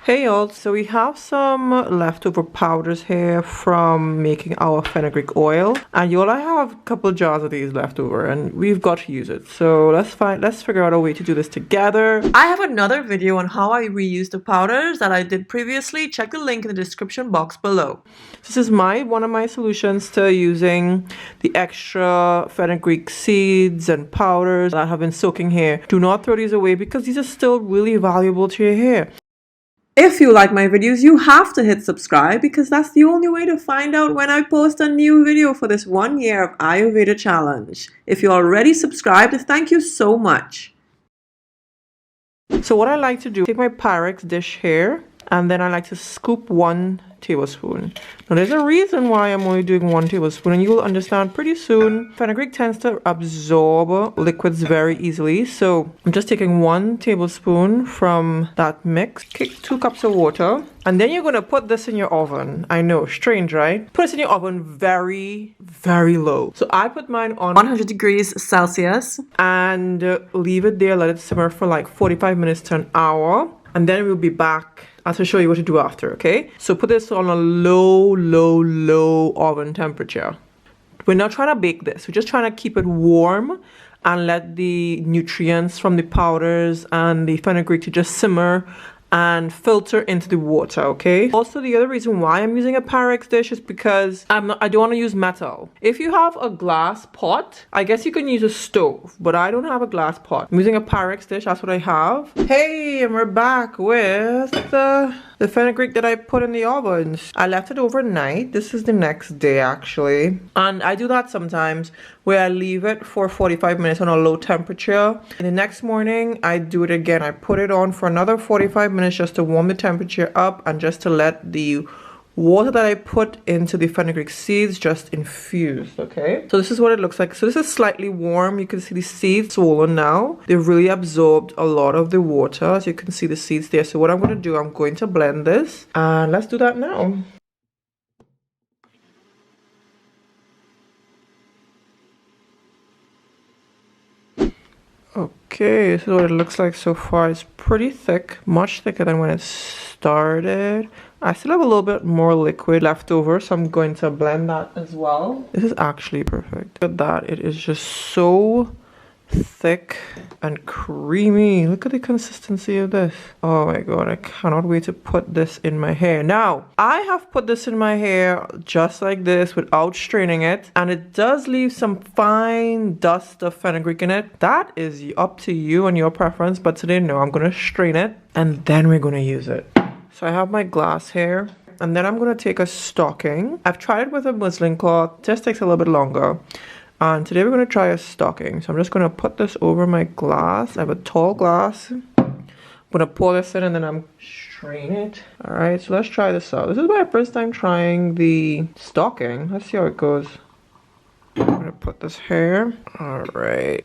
Hey y'all, so we have some leftover powders here from making our fenugreek oil, and y'all, I have a couple of jars of these left over and we've got to use it. So let's figure out a way to do this together. I have another video on how I reuse the powders that I did previously. Check the link in the description box below. This is one of my solutions to using the extra fenugreek seeds and powders that have been soaking here. Do not throw these away because these are still really valuable to your hair. If you like my videos, you have to hit subscribe because that's the only way to find out when I post a new video for this 1 year of Ayurveda challenge. If you're already subscribed, thank you so much. So what I like to do, take my Pyrex dish here, and then I like to scoop 1 tablespoon. Now there's a reason why I'm only doing 1 tablespoon, and you will understand pretty soon. Fenugreek tends to absorb liquids very easily, so I'm just taking 1 tablespoon from that mix. 2 cups of water, and then you're going to put this in your oven. I know, strange, right? Put this in your oven very, very low. So I put mine on 100 degrees Celsius and leave it there, let it simmer for like 45 minutes to an hour, and then we'll be back to show you what to do after, okay? So put this on a low oven temperature. We're not trying to bake this. We're just trying to keep it warm and let the nutrients from the powders and the fenugreek to just simmer and filter into the water, okay? Also, the other reason why I'm using a Pyrex dish is because I don't want to use metal. If you have a glass pot, I guess you can use a stove, but I don't have a glass pot. I'm using a Pyrex dish, that's what I have. Hey, and we're back with the fenugreek that I put in the oven. I left it overnight. This is the next day actually. And I do that sometimes where I leave it for 45 minutes on a low temperature. And the next morning I do it again. I put it on for another 45 minutes just to warm the temperature up and just to let the water that I put into the fenugreek seeds just infuse, okay? So this is what it looks like. So this is slightly warm. You can see the seeds swollen now. They've really absorbed a lot of the water. As you can see the seeds there. So what I'm going to do, I'm going to blend this. And let's do that now. Okay, this is what it looks like so far. It's pretty thick, much thicker than when it started. I still have a little bit more liquid left over, so I'm going to blend that as well. This is actually perfect. Look at that. It is just so thick and creamy. Look at the consistency of this. Oh my god, I cannot wait to put this in my hair. Now, I have put this in my hair just like this without straining it, and it does leave some fine dust of fenugreek in it. That is up to you and your preference, but today, no, I'm going to strain it and then we're going to use it. So I have my glass here, and then I'm going to take a stocking. I've tried it with a muslin cloth. Just takes a little bit longer. And today we're going to try a stocking. So I'm just going to put this over my glass. I have a tall glass. I'm going to pour this in and then I'm strain it. Alright, so let's try this out. This is my first time trying the stocking. Let's see how it goes. I'm going to put this here. Alright.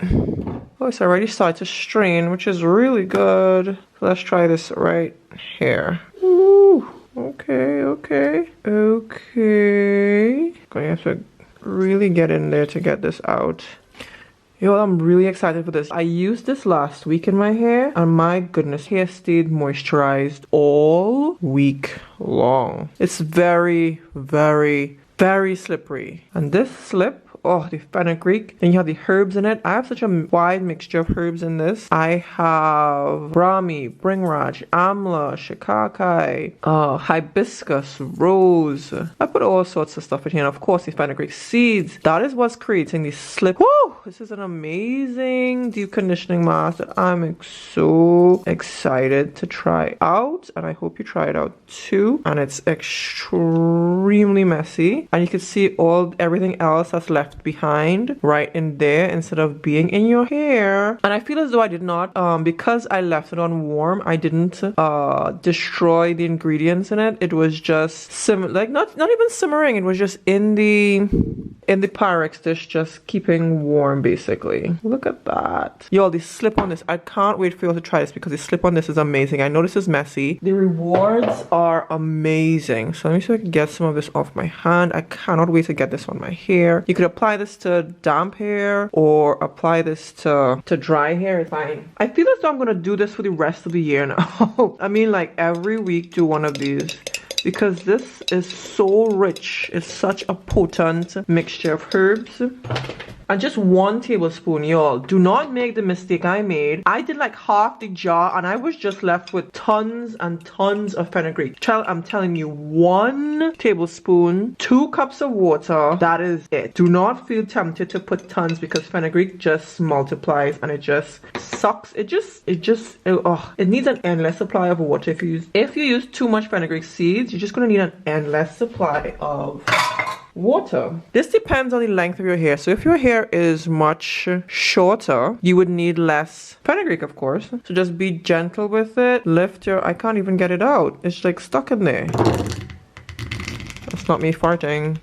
Oh, it's already started to strain, which is really good. So let's try this right here. Ooh, okay. Going to have to really get in there to get this out. Yo, I'm really excited for this. I used this last week in my hair, and my goodness, hair stayed moisturized all week long. It's very, very, very slippery. And this slip, oh, the fenugreek. Then you have the herbs in it. I have such a wide mixture of herbs in this. I have Brahmi, Bringraj, Amla, Shikakai, hibiscus, rose. I put all sorts of stuff in here. And of course, the fenugreek seeds. That is what's creating the slip. Woo! This is an amazing deep conditioning mask that I'm so excited to try out. And I hope you try it out too. And it's extremely messy. And you can see everything else that's left behind right in there instead of being in your hair. And I feel as though I did not because I left it on warm, I didn't destroy the ingredients in it. It was just not even simmering. It was just in the in the Pyrex dish, just keeping warm basically. Look at that. Y'all, the slip on this, I can't wait for you all to try this because the slip on this is amazing. I know this is messy. The rewards are amazing. So let me see if I can get some of this off my hand. I cannot wait to get this on my hair. You could apply this to damp hair or apply this to dry hair. It's fine. I feel as though I'm gonna do this for the rest of the year now. I mean, like every week do one of these, because this is so rich. It's such a potent mixture of herbs. And just 1 tablespoon, y'all. Do not make the mistake I made. I did like half the jar and I was just left with tons and tons of fenugreek. I'm telling you, 1 tablespoon, 2 cups of water, that is it. Do not feel tempted to put tons because fenugreek just multiplies and it just sucks. It needs an endless supply of water. If you use too much fenugreek seeds, you're just gonna need an endless supply of water. This depends on the length of your hair. So if your hair is much shorter, you would need less fenugreek, of course. So just be gentle with it. I can't even get it out. It's like stuck in there. That's not me farting.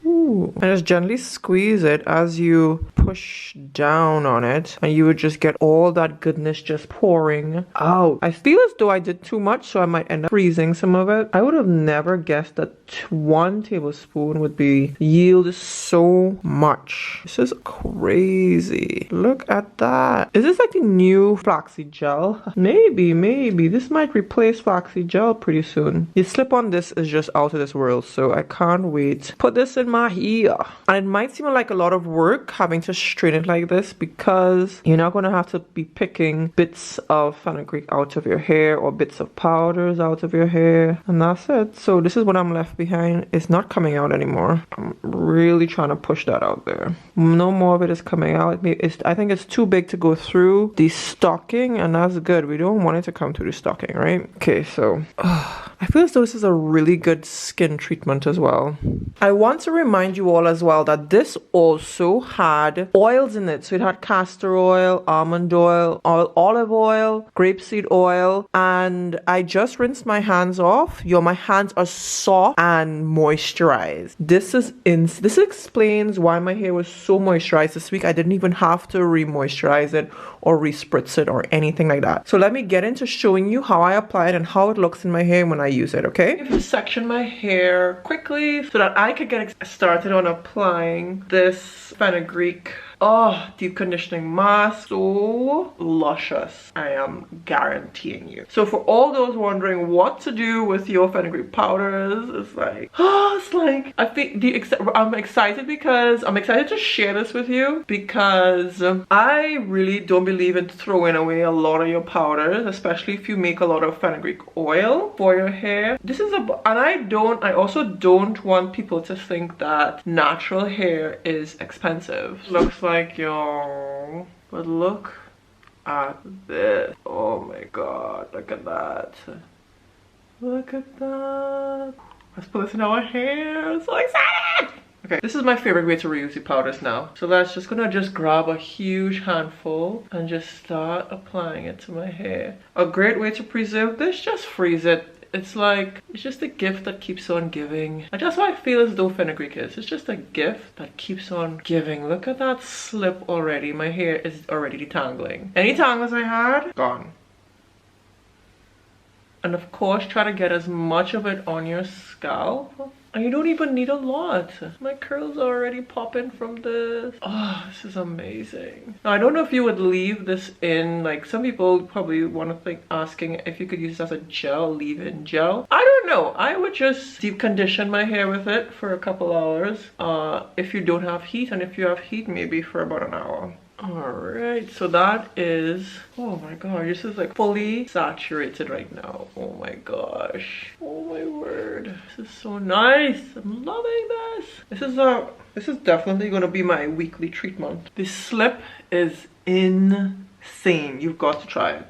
Ooh. And just gently squeeze it as you push down on it, and you would just get all that goodness just pouring out. I feel as though I did too much, so I might end up freezing some of it. I would have never guessed that 1 tablespoon would yield so much. This is crazy. Look at that. Is this like the new flaxseed gel? Maybe. This might replace flaxseed gel pretty soon. The slip on this is just out of this world, so I can't wait. Put this in my hair. And it might seem like a lot of work having to strain it like this, because you're not going to have to be picking bits of fenugreek out of your hair or bits of powders out of your hair, and that's it. So this is what I'm left behind. It's not coming out anymore. I'm really trying to push that out there. No more of it is coming out. I think it's too big to go through the stocking, and that's good. We don't want it to come through the stocking, right? Okay, so I feel as though this is a really good skin treatment as well. I want to remind you all as well that this also had oils in it. So it had castor oil, almond oil, olive oil, grapeseed oil, and I just rinsed my hands off. My hands are soft and moisturized. This explains why my hair was so moisturized this week. I didn't even have to re-moisturize it or re-spritz it or anything like that. So let me get into showing you how I apply it and how it looks in my hair when I use it, okay? I'm going to section my hair quickly so that I could get started on applying this fenugreek deep conditioning mask. So luscious, I am guaranteeing you. So for all those wondering what to do with your fenugreek powders, I'm excited because I'm excited to share this with you, because I really don't believe in throwing away a lot of your powders, especially if you make a lot of fenugreek oil for your hair. I also don't want people to think that natural hair is expensive. Looks like, y'all, but look at this. Oh my god, look at that. Look at that. Let's put this in our hair. I'm so excited. Okay, this is my favorite way to reuse the powders now. So let's gonna grab a huge handful and just start applying it to my hair. A great way to preserve this, just freeze it. It's just a gift that keeps on giving. And that's what I feel as though fenugreek is. It's just a gift that keeps on giving. Look at that slip already. My hair is already detangling. Any tangles I had, gone. And of course, try to get as much of it on your scalp. And you don't even need a lot. My curls are already popping from this. Oh, this is amazing. Now, I don't know if you would leave this in, like some people probably want to think, asking if you could use this as a gel, leave-in gel. I don't know. I would just deep condition my hair with it for a couple hours. If you don't have heat, and if you have heat, maybe for about an hour. Alright, so that is, oh my god, this is like fully saturated right now. Oh my gosh, oh my word, this is so nice. I'm loving this. This is definitely going to be my weekly treatment. This slip is insane. You've got to try it.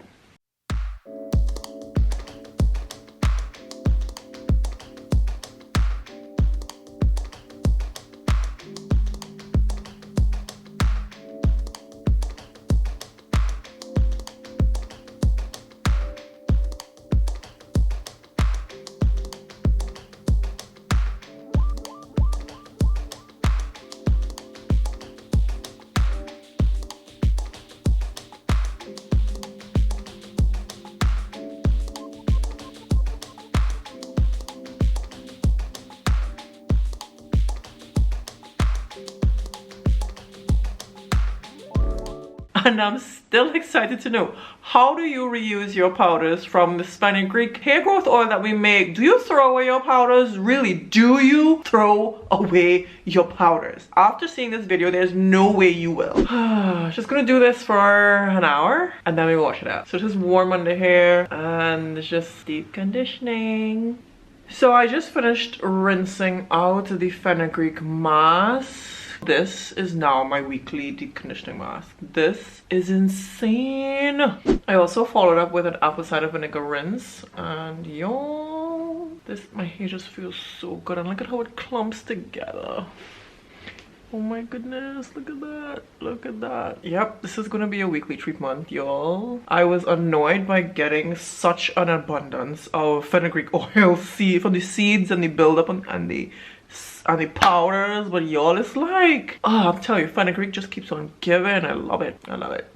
And I'm still excited to know, how do you reuse your powders from the fenugreek hair growth oil that we make? Do you throw away your powders? Really, do you throw away your powders? After seeing this video, there's no way you will. Just gonna do this for an hour and then we wash it out. So just warm on the hair and just deep conditioning. So I just finished rinsing out the fenugreek mask. This is now my weekly deep conditioning mask. This is insane. I also followed up with an apple cider vinegar rinse, and yo, my hair just feels so good, and look at how it clumps together. Oh my goodness, look at that, look at that. Yep, this is gonna be a weekly treatment, y'all. I was annoyed by getting such an abundance of fenugreek oil from the seeds and the buildup and the powders, but y'all, it's like, oh, I'm telling you, fenugreek just keeps on giving. I love it, I love it.